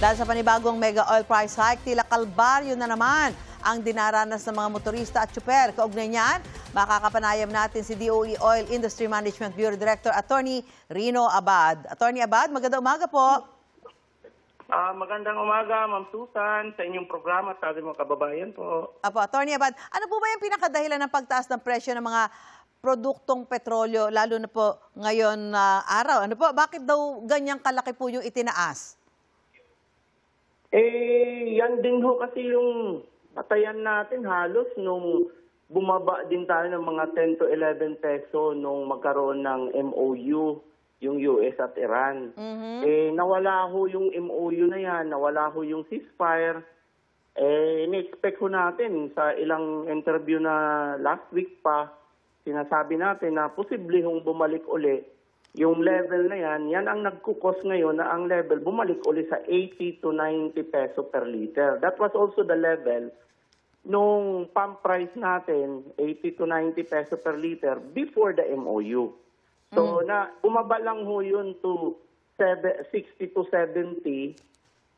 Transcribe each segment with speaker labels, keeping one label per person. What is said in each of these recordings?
Speaker 1: Dahil sa panibagong mega oil price hike, tila kalbaryo na naman ang dinaranas ng mga motorista at tsuper. Kaugnay niyan, makakapanayam natin si DOE Oil Industry Management Bureau Director Attorney Rino Abad. Attorney Abad, magandang umaga po.
Speaker 2: Magandang umaga, Ma'am Susan, sa inyong programa at sa ating mga kababayan po.
Speaker 1: Apo, Attorney Abad, ano po ba yung pinakadahilan ng pagtaas ng presyo ng mga produktong petrolyo, lalo na po ngayon na araw? Ano po, bakit daw ganyang kalaki po yung itinaas?
Speaker 2: Yan din ho kasi yung patayan natin halos nung bumaba din tayo ng mga 10 to 11 peso nung magkaroon ng MOU, yung US at Iran. Nawala ho yung MOU na yan, nawala ho yung ceasefire. Ni-expect ho natin sa ilang interview na last week pa, sinasabi natin na posible hong bumalik uli. Yung level na yan ang nagkukos ngayon na ang level bumalik uli sa 80 to 90 peso per liter. That was also the level nung pump price natin, 80 to 90 peso per liter before the MOU. So bumaba lang ho yun to 60 to 70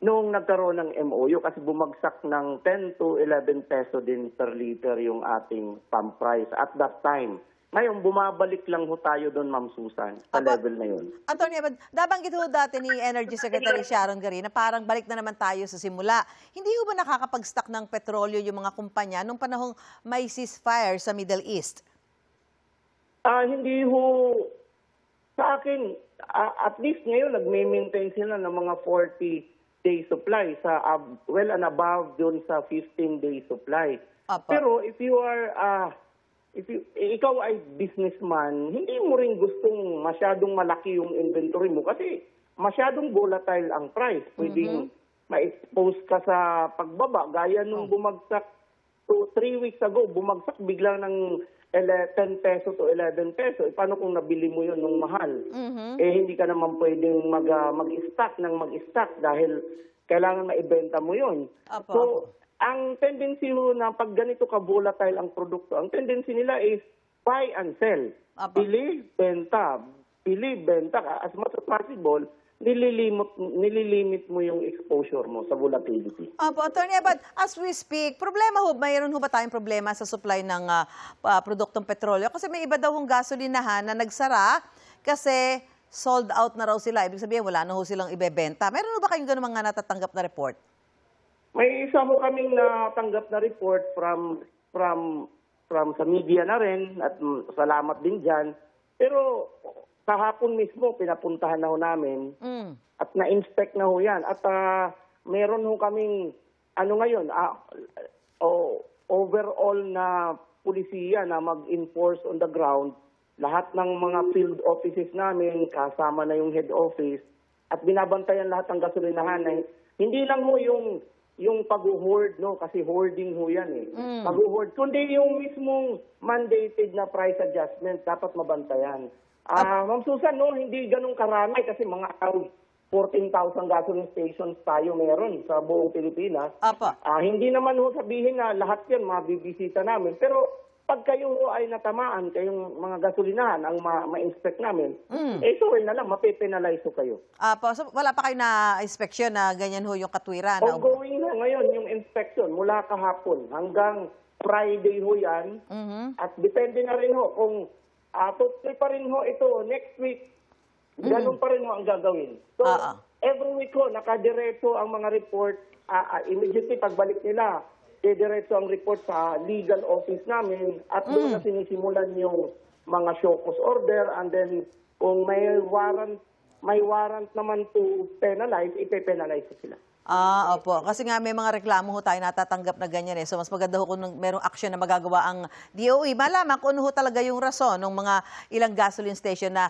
Speaker 2: nung nagkaroon ng MOU kasi bumagsak ng 10 to 11 peso din per liter yung ating pump price at that time. Ngayon, bumabalik lang ho tayo doon, Ma'am Susan, sa level na yun.
Speaker 1: Attorney Abad, nabanggit ho dati ni Energy Secretary Sharon Garin na parang balik na naman tayo sa simula. Hindi ho ba nakakapag-stock ng petrolyo yung mga kumpanya nung panahong may ceasefire sa Middle East?
Speaker 2: Hindi ho. Sa akin, at least ngayon, nagme-maintain sila ng mga 40-day supply sa well and above doon sa 15-day supply.
Speaker 1: Apa.
Speaker 2: Pero if you are ikaw ay businessman, hindi mo rin gustong masyadong malaki yung inventory mo kasi masyadong volatile ang price. Pwedeng ma-expose ka sa pagbaba. Gaya nung bumagsak 3 weeks ago, bumagsak bigla ng 10 peso to 11 peso. Paano kung nabili mo yun nung mahal? Hindi ka naman pwedeng mag-stock ng mag-stock dahil kailangan maibenta mo yun. So, ang tendency ho na pag ganito ka-volatile ang produkto, ang tendency nila is buy and sell. Pili, benta. Pili, benta. As much as possible, nililimit mo yung exposure mo sa volatility.
Speaker 1: Opo, Attorney Abad, as we speak, mayroon ho ba tayong problema sa supply ng produktong petrolyo? Kasi may iba daw hong gasolinahan na nagsara kasi sold out na raw sila. Ibig sabihin, wala na ho silang ibebenta. Meron ho ba kayong ganun mga natatanggap na report?
Speaker 2: May isa ho kaming natanggap na report from sa media na rin at salamat din dyan. Pero kahapon mismo pinapuntahan na ho namin at na-inspect na ho yan. At meron ho kaming ngayon, overall na pulisiya na mag-enforce on the ground. Lahat ng mga field offices namin, kasama na yung head office at binabantayan lahat ng gasolinahan. Hindi lang ho yung pag-hoard, no? Kasi hoarding ho yan eh. Pag-hoard. Kundi yung mismong mandated na price adjustment, dapat mabantayan. Ma'am Susan, no, hindi ganun karami kasi mga 14,000 gasoline stations tayo meron sa buong Pilipinas. Hindi naman ho sabihin na lahat yan mabibisita namin. Pero pag kayo ho ay natamaan, kayong mga gasolinahan ang ma-inspect namin, sorry na lang, mape-penalize ho kayo.
Speaker 1: So wala pa kayo na inspection na ganyan ho yung katwiran?
Speaker 2: Ongoing ho ngayon yung inspection mula kahapon hanggang Friday ho yan. At depende na rin ho kung tuloy pa rin ho ito next week, ganun pa rin ho ang gagawin. So every week ho, nakadiretso ang mga report, immediately pagbalik nila, diretso ang report sa legal office namin at doon na sinisimulan yung mga show cause order and then kung may warrant naman to penalize, ipe-penalize sila.
Speaker 1: Opo. Kasi nga may mga reklamo ho tayo natatanggap na ganyan eh. So mas maganda ho kung merong action na magagawa ang DOE. Malaman kung ano ho talaga yung rason ng mga ilang gasoline station na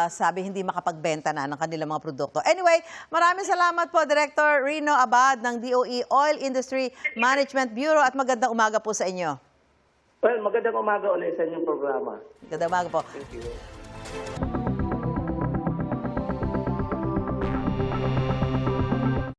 Speaker 1: sabi hindi makapagbenta na ng kanilang mga produkto. Anyway, maraming salamat po Director Rino Abad ng DOE Oil Industry Management Bureau at magandang umaga po sa inyo.
Speaker 2: Well, magandang umaga ulit sa inyong programa.
Speaker 1: Magandang umaga po.
Speaker 2: Thank you.